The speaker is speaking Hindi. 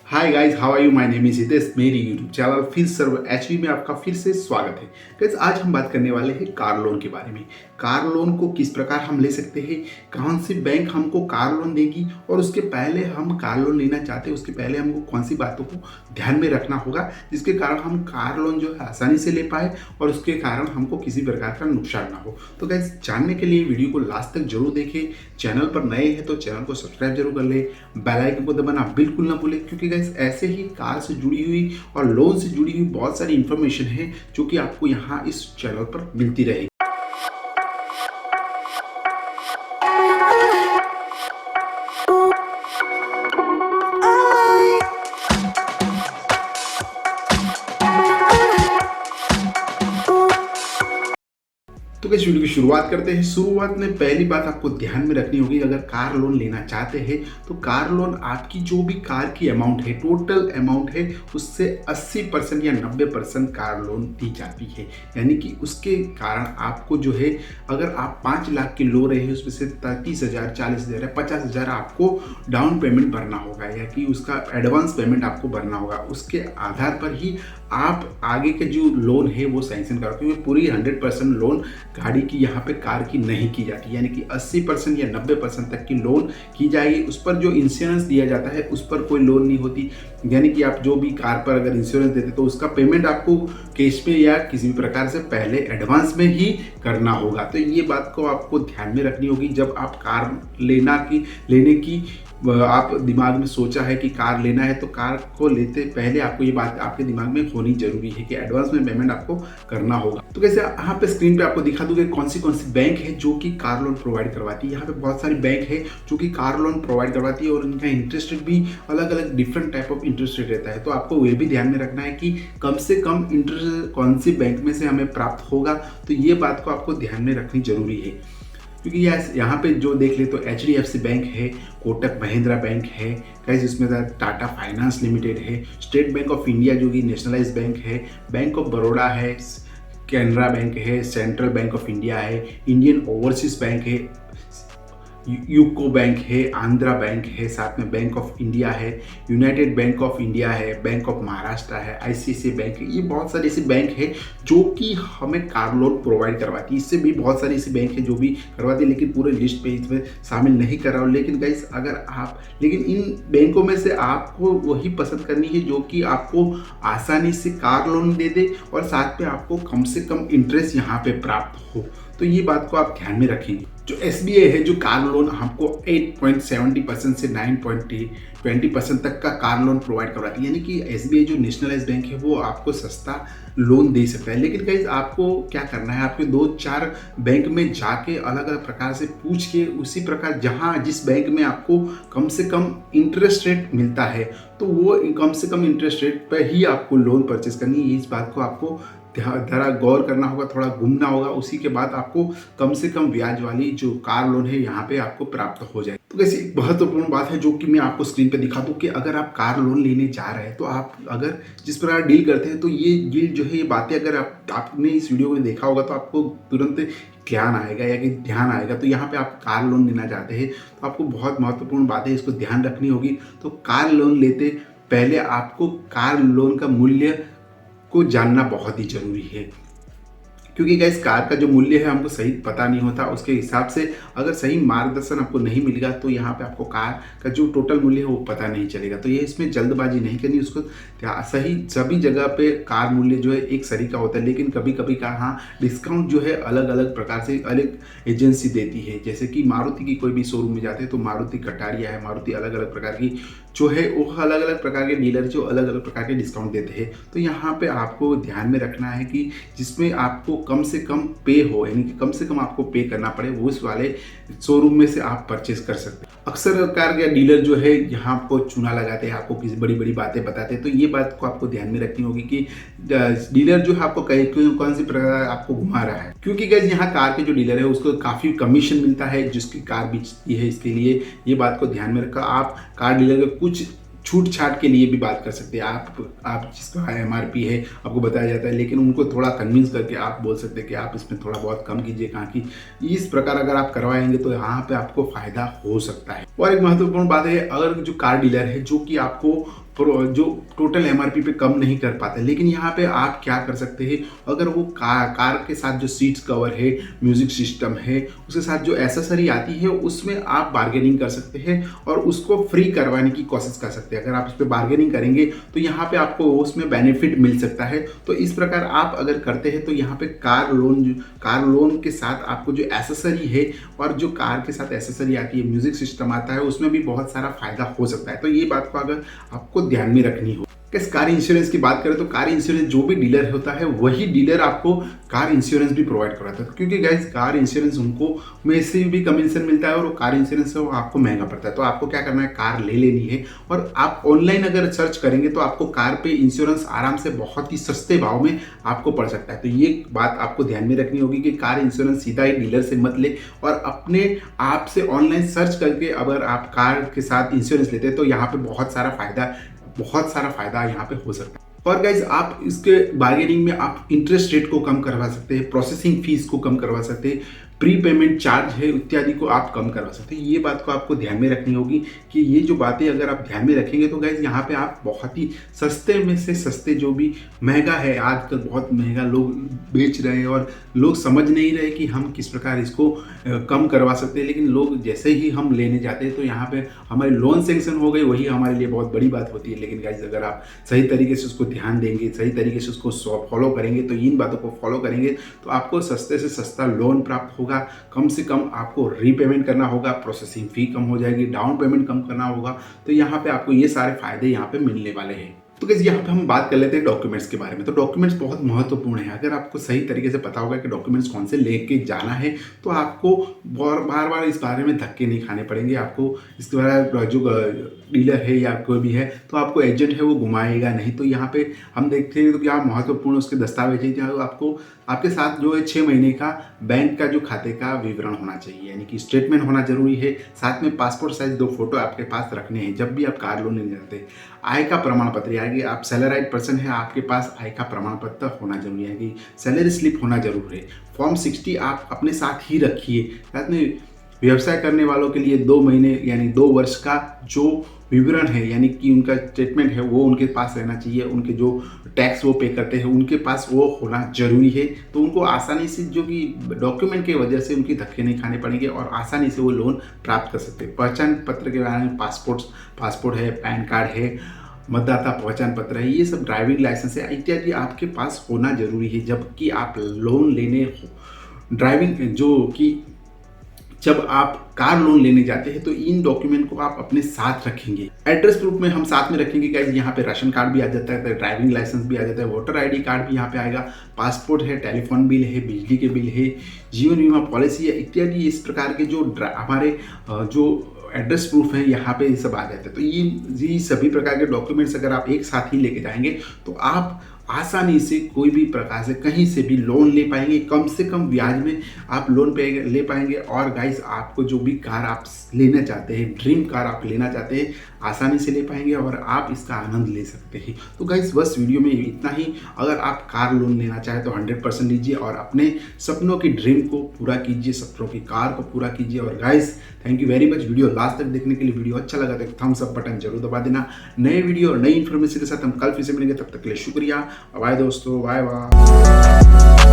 Hi guys, how are you? My name is Hitesh. मेरी यूट्यूब चैनल फिर सर्व एचवी में आपका फिर से स्वागत है। गाइस, आज हम बात करने वाले हैं कार लोन के बारे में। कार लोन को किस प्रकार हम ले सकते हैं, कौन सी बैंक हमको कार लोन देगी, और उसके पहले हम कार लोन लेना चाहते हैं उसके पहले हमको कौन सी बातों को ध्यान में रखना होगा जिसके कारण हम कार लोन जो है आसानी से ले पाए और उसके कारण हमको किसी प्रकार का नुकसान ना हो। तो गाइस, जानने के लिए वीडियो को लास्ट तक जरूर देखें। चैनल पर नए हैं तो चैनल को सब्सक्राइब जरूर कर ले, बेल आइकन को दबाना बिल्कुल ना भूलें, क्योंकि गाइस ऐसे ही कार से जुड़ी हुई और लोन से जुड़ी हुई बहुत सारी इंफॉर्मेशन है जो कि आपको यहाँ इस चैनल पर मिलती रहेगी। तो इस वीडियो की शुरुआत करते हैं। शुरुआत में पहली बात आपको ध्यान में रखनी होगी, अगर कार लोन लेना चाहते हैं तो कार लोन आपकी जो भी कार की अमाउंट है, टोटल अमाउंट है, उससे 80% या 90% कार लोन दी जाती है। यानी कि उसके कारण आपको जो है, अगर आप 5 लाख की लो रहे हैं उसमें से 30,000, 40,000 या 50,000 आपको डाउन पेमेंट भरना होगा, या कि उसका एडवांस पेमेंट आपको भरना होगा। उसके आधार पर ही आप आगे के जो लोन है वो सैंक्शन करो, क्योंकि पूरी 100% लोन गाड़ी की यहाँ पे कार की नहीं की जाती। यानी कि 80% या 90% तक की लोन की जाएगी। उस पर जो इंश्योरेंस दिया जाता है उस पर कोई लोन नहीं होती। यानी कि आप जो भी कार पर अगर इंश्योरेंस देते तो उसका पेमेंट आपको कैश में या किसी भी प्रकार से पहले एडवांस में ही करना होगा। तो ये बात को आपको ध्यान में रखनी होगी जब आप कार लेने की आप दिमाग में सोचा है कि कार लेना है, तो कार को लेते पहले आपको ये बात आपके दिमाग में होनी जरूरी है कि एडवांस में पेमेंट आपको करना होगा। तो कैसे यहाँ पे स्क्रीन पे आपको दिखा दूंगा कौन सी बैंक है जो कि कार लोन प्रोवाइड करवाती है। यहाँ पे बहुत सारी बैंक है जो कि कार लोन प्रोवाइड करवाती है और इनका इंटरेस्ट रेट भी अलग अलग different type of interest rate रहता है। तो आपको ये भी ध्यान में रखना है कि कम से कम इंटरेस्ट कौन सी बैंक में से हमें प्राप्त होगा। तो ये बात को आपको ध्यान में रखनी जरूरी है, क्योंकि यहाँ पे जो देख ले तो HDFC बैंक है, कोटक महिंद्रा बैंक है, गाइस इसमें टाटा फाइनेंस लिमिटेड है, स्टेट बैंक ऑफ इंडिया जो कि नेशनलाइज बैंक है, बैंक ऑफ बड़ौदा है, कैनरा बैंक है, सेंट्रल बैंक ऑफ इंडिया है, इंडियन ओवरसीज बैंक है, यूको बैंक है, आंध्रा बैंक है, साथ में बैंक ऑफ इंडिया है, यूनाइटेड बैंक ऑफ इंडिया है, बैंक ऑफ महाराष्ट्र है, ICICI बैंक है। ये बहुत सारी ऐसी बैंक है जो कि हमें कार लोन प्रोवाइड करवाती है। इससे भी बहुत सारी ऐसी बैंक है जो भी करवाती है, लेकिन पूरे लिस्ट पे इसमें शामिल नहीं कर रहा हूँ। लेकिन गाइस, लेकिन इन बैंकों में से आपको वही पसंद करनी है जो कि आपको आसानी से कार लोन दे दे और साथ में आपको कम से कम इंटरेस्ट यहाँ पे प्राप्त हो। तो ये बात को आप ध्यान में रखेंगे। जो SBI है, जो कार लोन हमको 8.70% से 9.20% तक का कार लोन प्रोवाइड करवाती है। यानी कि SBI जो नेशनलाइज बैंक है वो आपको सस्ता लोन दे सकता है। लेकिन गाइस, आपको क्या करना है, आपके 2-4 बैंक में जाके अलग अलग प्रकार से पूछ के उसी प्रकार जिस बैंक में आपको कम से कम इंटरेस्ट रेट मिलता है तो वो कम से कम इंटरेस्ट रेट पर ही आपको लोन परचेस करनी है। इस बात को आपको जरा गौर करना होगा, थोड़ा घूमना होगा, उसी के बाद आपको कम से कम ब्याज वाली जो कार लोन है यहाँ पे आपको प्राप्त हो जाए। तो कैसे एक महत्वपूर्ण बात है जो कि मैं आपको स्क्रीन पे दिखा दूं कि अगर आप कार लोन लेने जा रहे हैं तो आप अगर जिस प्रकार डील करते हैं तो ये डील जो है, ये बातें अगर आपने इस वीडियो में देखा होगा तो आपको तुरंत ज्ञान आएगा या कि ध्यान आएगा। तो यहाँ पे आप कार लोन लेना चाहते हैं तो आपको बहुत महत्वपूर्ण बातें इसको ध्यान रखनी होगी। तो कार लोन लेते पहले आपको कार लोन का मूल्य को जानना बहुत ही जरूरी है, क्योंकि गाइस कार का जो मूल्य है हमको सही पता नहीं होता। उसके हिसाब से अगर सही मार्गदर्शन आपको नहीं मिलेगा तो यहाँ पे आपको कार का जो टोटल मूल्य है वो पता नहीं चलेगा। तो ये इसमें जल्दबाजी नहीं करनी, उसको सभी जगह पे कार मूल्य जो है एक सरीका होता है। लेकिन कभी कभी का हाँ, डिस्काउंट जो है अलग अलग प्रकार से अलग एजेंसी देती है। जैसे कि मारुति की कोई भी शोरूम में जाते हैं तो मारुति कटारिया है, मारुति अलग अलग प्रकार की जो है वो अलग अलग प्रकार के डीलर जो अलग अलग प्रकार के डिस्काउंट देते हैं। तो यहाँ पे आपको ध्यान में रखना है कि जिसमें आपको कम से कम पे हो, यानी कि कम से कम आपको पे करना पड़े, वो उस वाले शोरूम में से आप परचेस कर सकते हैं। अक्सर कार के डीलर जो है यहाँ आपको चूना लगाते हैं, आपको किसी बड़ी बड़ी बातें बताते हैं। तो ये बात को आपको ध्यान में रखनी होगी कि डीलर जो है आपको कौन सी प्रकार आपको घुमा रहा है, क्योंकि गाइस यहाँ कार के जो डीलर है उसको काफ़ी कमीशन मिलता है जिसकी कार बेचती है। इसके लिए ये बात को ध्यान में रखकर आप कार डीलर के कुछ छूट छाट के लिए भी बात कर सकते हैं। आप जिसका MRP है आपको बताया जाता है, लेकिन उनको थोड़ा कन्विंस करके आप बोल सकते हैं कि आप इसमें थोड़ा बहुत कम कीजिए, कहाँ की इस प्रकार अगर आप करवाएंगे तो यहाँ पे आपको फ़ायदा हो सकता है। और एक महत्वपूर्ण बात है, अगर जो कार डीलर है जो कि आपको जो टोटल एमआरपी पे कम नहीं कर पाते, लेकिन यहाँ पे आप क्या कर सकते हैं, अगर वो कार के साथ जो सीट्स कवर है, म्यूजिक सिस्टम है, उसके साथ जो एसेसरी आती है उसमें आप बार्गेनिंग कर सकते हैं और उसको फ्री करवाने की कोशिश कर सकते हैं। अगर आप उस पर बार्गेनिंग करेंगे तो यहाँ पे आपको उसमें बेनिफिट मिल सकता है। तो इस प्रकार आप अगर करते हैं तो यहाँ पे कार लोन के साथ आपको जो एसेसरी है और जो कार के साथ एसेसरी आती है, म्यूजिक सिस्टम आता है, उसमें भी बहुत सारा फायदा हो सकता है। तो ये बात को अगर आपको ध्यान में रखनी हो। इस कार इंश्योरेंस की बात करें तो कार इंश्योरेंस जो भी डीलर होता है वही डीलर आपको कार इंश्योरेंस भी प्रोवाइड करवाता है, क्योंकि गाइस कार इंश्योरेंस उनको में से भी कमीशन मिलता है और वो कार इंश्योरेंस है वो आपको महंगा पड़ता है। तो आपको क्या करना है, कार ले लेनी है और आप ऑनलाइन अगर सर्च करेंगे तो आपको कार पे इंश्योरेंस आराम से बहुत ही सस्ते भाव में आपको पड़ सकता है। तो ये बात आपको ध्यान में रखनी होगी कि कार इंश्योरेंस सीधा ही डीलर से मत ले और अपने आप से ऑनलाइन सर्च करके अगर आप कार के साथ इंश्योरेंस लेते हैं तो यहाँ पे बहुत सारा फायदा यहाँ पे हो सकता है। और गाइज आप इसके बार्गेनिंग में आप इंटरेस्ट रेट को कम करवा सकते हैं, प्रोसेसिंग फीस को कम करवा सकते हैं, प्री पेमेंट चार्ज है इत्यादि को आप कम करवा सकते हैं। ये बात को आपको ध्यान में रखनी होगी कि ये जो बातें अगर आप ध्यान में रखेंगे तो गाइज यहाँ पे आप बहुत ही सस्ते में से सस्ते, जो भी महंगा है आजकल बहुत महंगा लोग बेच रहे हैं और लोग समझ नहीं रहे कि हम किस प्रकार इसको कम करवा सकते हैं, लेकिन लोग जैसे ही हम लेने जाते हैं तो यहाँ पे हमारी लोन सेंक्शन हो गई, वही हमारे लिए बहुत बड़ी बात होती है। लेकिन गाइज अगर आप सही तरीके से उसको ध्यान देंगे, सही तरीके से उसको फॉलो करेंगे, तो इन बातों को फॉलो करेंगे तो आपको सस्ते से सस्ता लोन प्राप्त होगा। कम से कम आपको रीपेमेंट करना होगा, प्रोसेसिंग फी कम हो जाएगी, डाउन पेमेंट कम करना होगा। तो यहाँ पे आपको ये सारे फायदे यहाँ पे मिलने वाले हैं। तो गाइस यहाँ पे हम बात कर लेते हैं डॉक्यूमेंट्स के बारे में। तो डॉक्यूमेंट्स बहुत महत्वपूर्ण है। अगर आपको सही तरीके से पता होगा कि डॉक्यूमेंट्स कौन से लेके जाना है तो आपको बार बार इस बारे में धक्के नहीं खाने पड़ेंगे। आपको इसके द्वारा जो डीलर है या कोई भी है तो आपको एजेंट है वो घुमाएगा नहीं। तो यहाँ पे हम देखते हैं तो क्या महत्वपूर्ण उसके दस्तावेज है, जहाँ आपको आपके साथ जो है 6 महीने का बैंक का जो खाते का विवरण होना चाहिए, यानी कि स्टेटमेंट होना जरूरी है। साथ में पासपोर्ट साइज 2 फोटो आपके पास रखने हैं जब भी आप कार लोन लेने जाते हैं। आय का प्रमाण पत्र, यानी आप सैलराइड पर्सन है, आपके पास आय का प्रमाण पत्र होना जरूरी है, कि सैलरी स्लिप होना जरूरी है। फॉर्म 60 आप अपने साथ ही रखिए। साथ में व्यवसाय करने वालों के लिए 2 महीने यानी 2 वर्ष का जो विवरण है, यानी कि उनका स्टेटमेंट है वो उनके पास रहना चाहिए। उनके जो टैक्स वो पे करते हैं उनके पास वो होना जरूरी है। तो उनको आसानी से जो कि डॉक्यूमेंट की वजह से उनकी धक्के नहीं खाने पड़ेंगे और आसानी से वो लोन प्राप्त कर सकते हैं। पहचान पत्र के बारे में पासपोर्ट है, पैन कार्ड है, मतदाता पहचान पत्र है, ये सब ड्राइविंग लाइसेंस है इत्यादि आपके पास होना जरूरी है। जबकि आप लोन लेने जब आप कार लोन लेने जाते हैं तो इन डॉक्यूमेंट को आप अपने साथ रखेंगे। एड्रेस प्रूफ में हम साथ में रखेंगे गाइस, यहाँ पे राशन कार्ड भी आ जाता है, ड्राइविंग लाइसेंस भी आ जाता है, वोटर आईडी कार्ड भी यहाँ पे आएगा, पासपोर्ट है, टेलीफोन बिल है, बिजली के बिल है, जीवन बीमा पॉलिसी है इत्यादि। इस प्रकार के जो हमारे जो एड्रेस प्रूफ है यहाँ पे ये सब आ जाते हैं। तो ये सभी प्रकार के डॉक्यूमेंट्स अगर आप एक साथ ही लेके जाएंगे तो आप आसानी से कोई भी प्रकार से कहीं से भी लोन ले पाएंगे, कम से कम ब्याज में आप लोन पे ले पाएंगे। और गाइस आपको जो भी कार आप लेना चाहते हैं, ड्रीम कार आप लेना चाहते हैं, आसानी से ले पाएंगे और आप इसका आनंद ले सकते हैं। तो गाइस बस वीडियो में इतना ही। अगर आप कार लोन लेना चाहें तो 100% लीजिए और अपने सपनों की ड्रीम को पूरा कीजिए, सपनों की कार को पूरा कीजिए। और guys thank you very much video last तक देखने के लिए। वीडियो अच्छा लगा तो थम्स अप बटन जरूर दबा देना। नए वीडियो और नई इन्फॉर्मेशन के साथ हम कल फिर से मिलेंगे, तब तक के लिए शुक्रिया। बाय दोस्तों, बाय बाय।